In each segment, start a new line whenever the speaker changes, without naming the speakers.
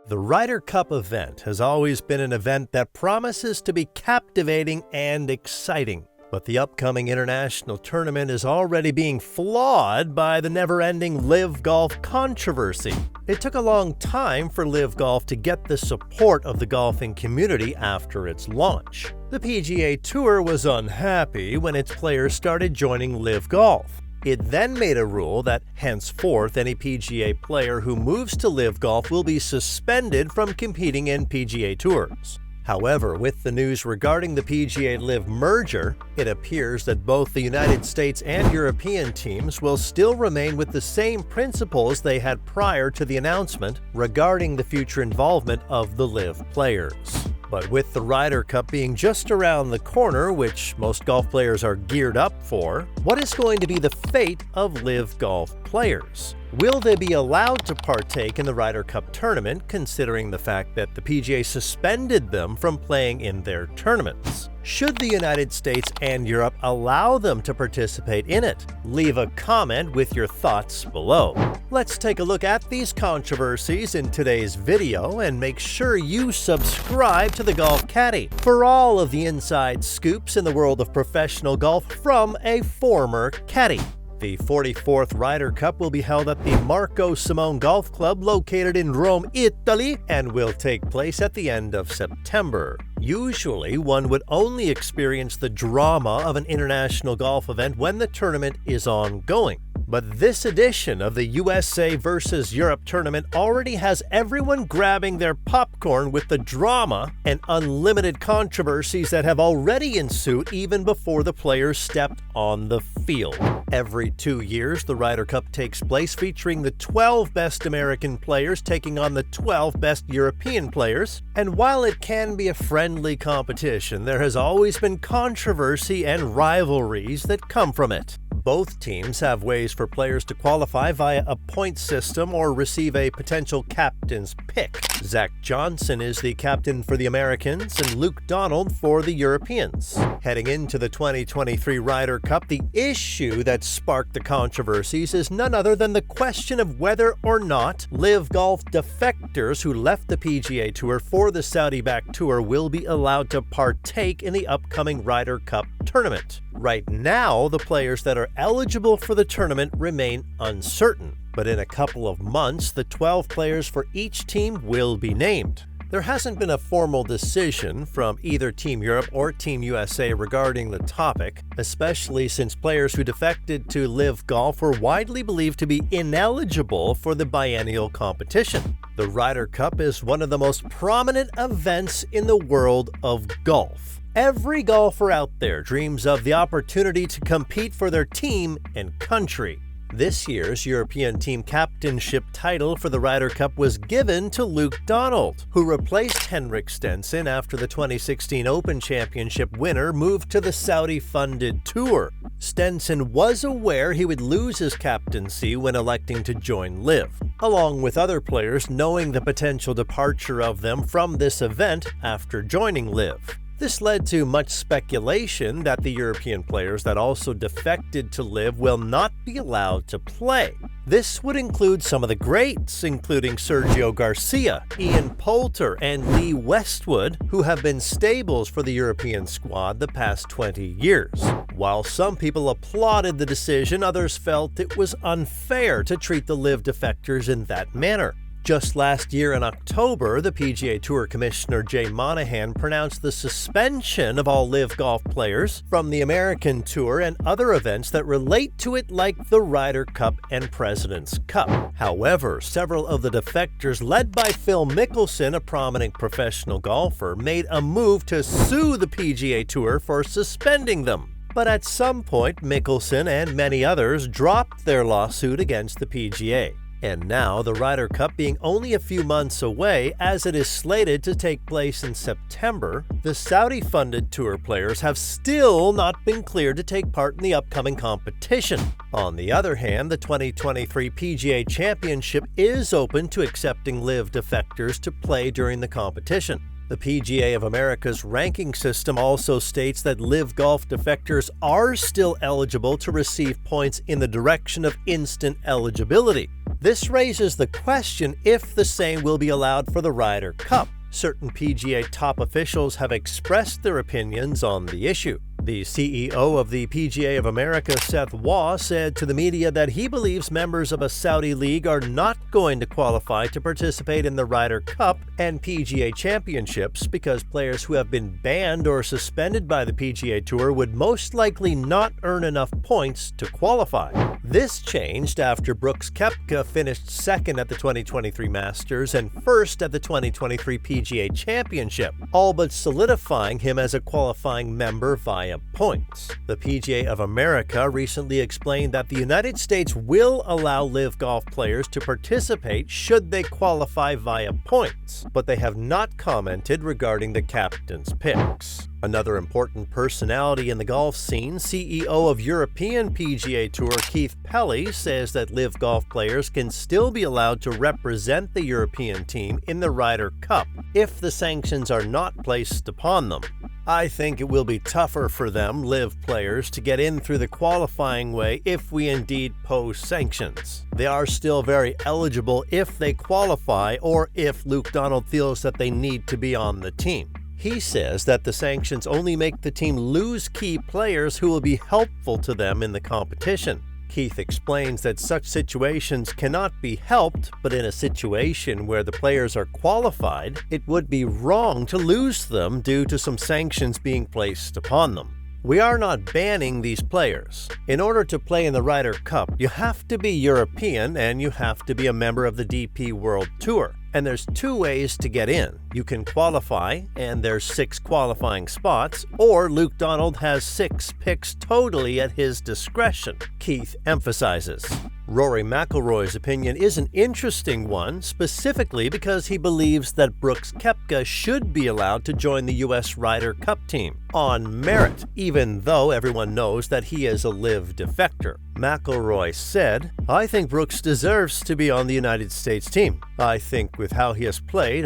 The Ryder Cup event has always been an event that promises to be captivating and exciting. But the upcoming international tournament is already being flawed by the never-ending LIV Golf controversy. It took a long time for LIV Golf to get the support of the golfing community after its launch. The PGA Tour was unhappy when its players started joining LIV Golf. It then made a rule that henceforth any PGA player who moves to LIV Golf will be suspended from competing in PGA Tours. However, with the news regarding the PGA-LIV merger, it appears that both the United States and European teams will still remain with the same principles they had prior to the announcement regarding the future involvement of the LIV players. But with the Ryder Cup being just around the corner, which most golf players are geared up for, what is going to be the fate of LIV Golf players? Will they be allowed to partake in the Ryder Cup tournament, considering the fact that the PGA suspended them from playing in their tournaments? Should the United States and Europe allow them to participate in it? Leave a comment with your thoughts below. Let's take a look at these controversies in today's video, and make sure you subscribe to the Golf Caddy for all of the inside scoops in the world of professional golf from a former caddy. The 44th Ryder Cup will be held at the Marco Simone Golf Club located in Rome, Italy, and will take place at the end of September. Usually, one would only experience the drama of an international golf event when the tournament is ongoing. But this edition of the USA vs. Europe tournament already has everyone grabbing their popcorn with the drama and unlimited controversies that have already ensued even before the players stepped on the field. Every 2 years, the Ryder Cup takes place, featuring the 12 best American players taking on the 12 best European players. And while it can be a friendly competition, there has always been controversy and rivalries that come from it. Both teams have ways for players to qualify via a point system or receive a potential captain's pick. Zach Johnson is the captain for the Americans and Luke Donald for the Europeans. Heading into the 2023 Ryder Cup, the issue that sparked the controversies is none other than the question of whether or not LIV Golf defectors who left the PGA Tour for the Saudi-backed tour will be allowed to partake in the upcoming Ryder Cup tournament. Right now, the players that are eligible for the tournament remain uncertain, but in a couple of months, the 12 players for each team will be named. There hasn't been a formal decision from either Team Europe or Team USA regarding the topic, especially since players who defected to LIV Golf were widely believed to be ineligible for the biennial competition. The Ryder Cup is one of the most prominent events in the world of golf. Every golfer out there dreams of the opportunity to compete for their team and country. This year's European team captainship title for the Ryder Cup was given to Luke Donald, who replaced Henrik Stenson after the 2016 Open Championship winner moved to the Saudi-funded tour. Stenson was aware he would lose his captaincy when electing to join LIV, along with other players knowing the potential departure of them from this event after joining LIV. This led to much speculation that the European players that also defected to LIV will not be allowed to play. This would include some of the greats, including Sergio Garcia, Ian Poulter, and Lee Westwood, who have been staples for the European squad the past 20 years. While some people applauded the decision, others felt it was unfair to treat the LIV defectors in that manner. Just last year in October, the PGA Tour Commissioner Jay Monahan pronounced the suspension of all LIV Golf players from the American Tour and other events that relate to it, like the Ryder Cup and President's Cup. However, several of the defectors, led by Phil Mickelson, a prominent professional golfer, made a move to sue the PGA Tour for suspending them. But at some point, Mickelson and many others dropped their lawsuit against the PGA. And now, the Ryder Cup being only a few months away, as it is slated to take place in September, the Saudi-funded tour players have still not been cleared to take part in the upcoming competition. On the other hand, the 2023 PGA Championship is open to accepting LIV defectors to play during the competition. The PGA of America's ranking system also states that LIV Golf defectors are still eligible to receive points in the direction of instant eligibility. This raises the question if the same will be allowed for the Ryder Cup. Certain PGA top officials have expressed their opinions on the issue. The CEO of the PGA of America, Seth Waugh, said to the media that he believes members of a Saudi league are not going to qualify to participate in the Ryder Cup and PGA championships because players who have been banned or suspended by the PGA Tour would most likely not earn enough points to qualify. This changed after Brooks Koepka finished second at the 2023 Masters and first at the 2023 PGA Championship, all but solidifying him as a qualifying member via points. The PGA of America recently explained that the United States will allow LIV Golf players to participate should they qualify via points, but they have not commented regarding the captain's picks. Another important personality in the golf scene, CEO of European PGA Tour Keith Pelley, says that LIV Golf players can still be allowed to represent the European team in the Ryder Cup if the sanctions are not placed upon them. I think it will be tougher for them, LIV players, to get in through the qualifying way if we indeed pose sanctions. They are still very eligible if they qualify or if Luke Donald feels that they need to be on the team. He says that the sanctions only make the team lose key players who will be helpful to them in the competition. Keith explains that such situations cannot be helped, but in a situation where the players are qualified, it would be wrong to lose them due to some sanctions being placed upon them. We are not banning these players. In order to play in the Ryder Cup, you have to be European and you have to be a member of the DP World Tour. And there's two ways to get in. You can qualify, and there's 6 qualifying spots, or Luke Donald has 6 picks totally at his discretion, Keith emphasizes. Rory McIlroy's opinion is an interesting one, specifically because he believes that Brooks Koepka should be allowed to join the U.S. Ryder Cup team on merit, even though everyone knows that he is a LIV defector. McIlroy said, "I think Brooks deserves to be on the United States team. I think with how he has played,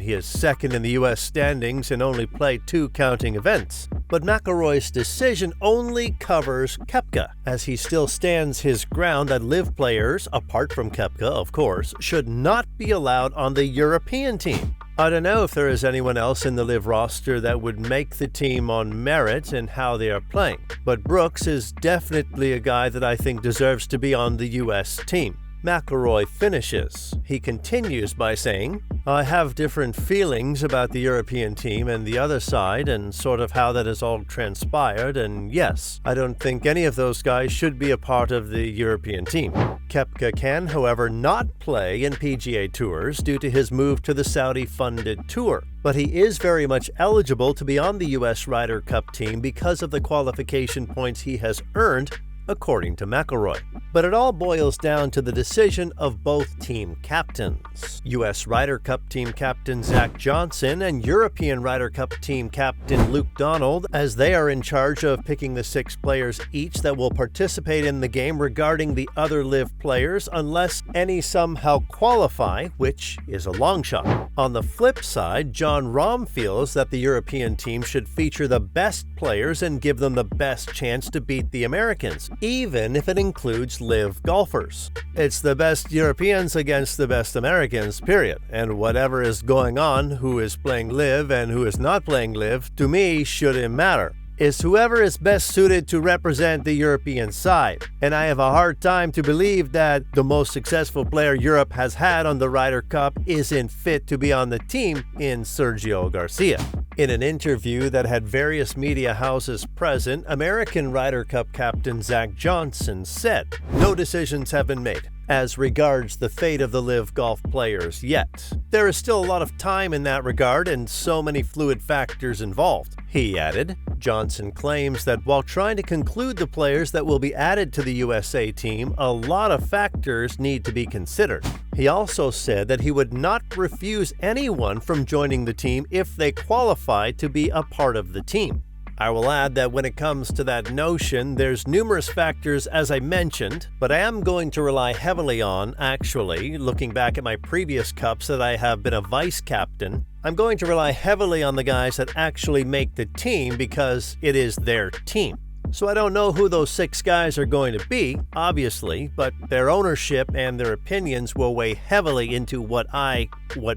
he is second in the U.S. standings and only played 2 counting events. But McIlroy's decision only covers Koepka, as he still stands his ground that LIV players, apart from Koepka of course, should not be allowed on the European team. I don't know if there is anyone else in the LIV roster that would make the team on merit and how they are playing, but Brooks is definitely a guy that I think deserves to be on the U.S. team." McIlroy finishes. He continues by saying, "I have different feelings about the European team and the other side and sort of how that has all transpired, and yes, I don't think any of those guys should be a part of the European team." Koepka can, however, not play in PGA tours due to his move to the Saudi-funded tour, but he is very much eligible to be on the U.S. Ryder Cup team because of the qualification points he has earned, according to McIlroy. But it all boils down to the decision of both team captains. U.S. Ryder Cup team captain Zach Johnson and European Ryder Cup team captain Luke Donald, as they are in charge of picking the 6 players each that will participate in the game regarding the other LIV players unless any somehow qualify, which is a long shot. On the flip side, John Rahm feels that the European team should feature the best players and give them the best chance to beat the Americans, even if it includes LIV golfers. It's the best Europeans against the best Americans, period. And whatever is going on, who is playing LIV and who is not playing LIV, to me shouldn't matter. It's whoever is best suited to represent the European side. And I have a hard time to believe that the most successful player Europe has had on the Ryder Cup isn't fit to be on the team in Sergio Garcia. In an interview that had various media houses present, American Ryder Cup captain Zach Johnson said, "No decisions have been made as regards the fate of the LIV golf players yet. There is still a lot of time in that regard and so many fluid factors involved," he added. Johnson claims that while trying to conclude the players that will be added to the USA team, a lot of factors need to be considered. He also said that he would not refuse anyone from joining the team if they qualify to be a part of the team. I will add that when it comes to that notion, there's numerous factors as I mentioned, but I am going to rely heavily on, actually, looking back at my previous cups that I have been a vice captain, I'm going to rely heavily on the guys that actually make the team because it is their team. So I don't know who those 6 guys are going to be, obviously, but their ownership and their opinions will weigh heavily into what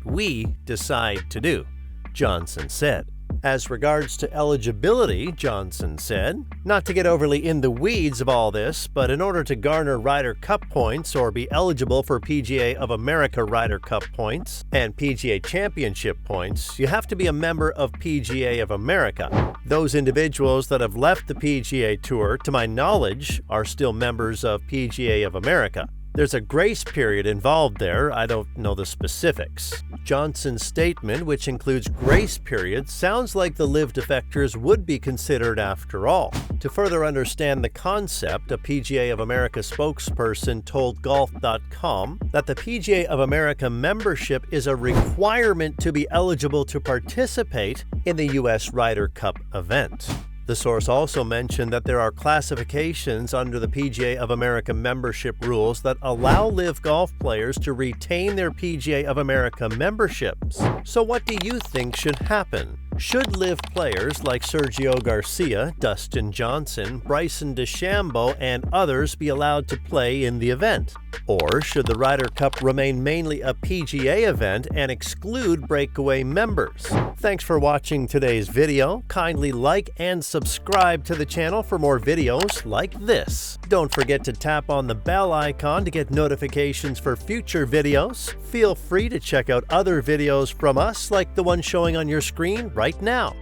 we decide to do, Johnson said. As regards to eligibility, Johnson said, not to get overly in the weeds of all this, but in order to garner Ryder Cup points or be eligible for PGA of America Ryder Cup points and PGA Championship points, you have to be a member of PGA of America. Those individuals that have left the PGA Tour, to my knowledge, are still members of PGA of America. There's a grace period involved there. I don't know the specifics. Johnson's statement, which includes grace periods, sounds like the LIV defectors would be considered after all. To further understand the concept, a PGA of America spokesperson told Golf.com that the PGA of America membership is a requirement to be eligible to participate in the U.S. Ryder Cup event. The source also mentioned that there are classifications under the PGA of America membership rules that allow LIV golf players to retain their PGA of America memberships. So what do you think should happen? Should LIV players like Sergio Garcia, Dustin Johnson, Bryson DeChambeau, and others be allowed to play in the event? Or should the Ryder Cup remain mainly a PGA event and exclude breakaway members? Thanks for watching today's video. Kindly like and subscribe to the channel for more videos like this. Don't forget to tap on the bell icon to get notifications for future videos. Feel free to check out other videos from us like the one showing on your screen right now.